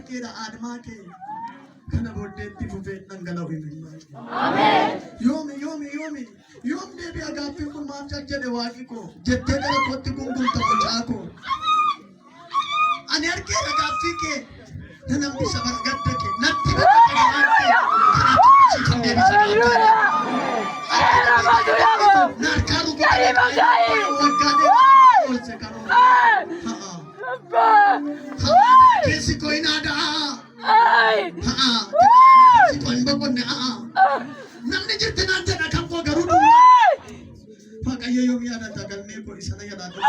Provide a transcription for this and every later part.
kira adma ke kana boddeetti fufee dhangala'u hin Ameen. yoom deebi'a gaaffiin kun maaf jedhe waaqi koo jettee gara kootti gungumta mucaa koo ani argeera gaaffii kee namni sabara gadda kee natti bakka kanaatti si kan deebisa narkaa rukutee waggaa deemaa oolse karoo keessi koo hin aadaa si koo hin boqonne namni jirti naan jedha kan koo garuu duwwaa waaqayyo yoom yaadata galmee koo isa na yaadatu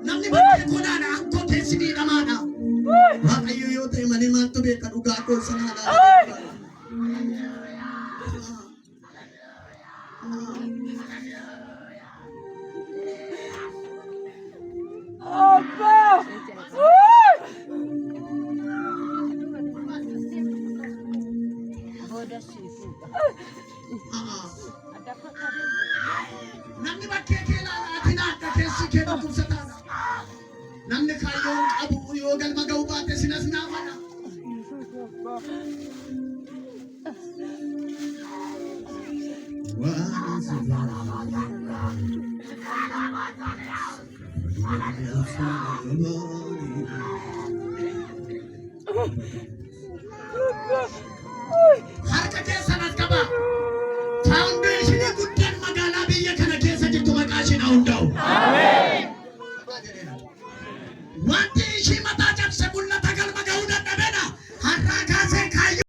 namni bakkee kunaadha akkoo keessidii dhamaadha waaqayyo yoo ta'e malee maaltu beeka dhugaa koo sanaadha namni bakkee keelaadha atiin adda keessi kee dhukkubsataadha namni kaayyoon qabu yoo galma ga'uu baate sinas naafadha waan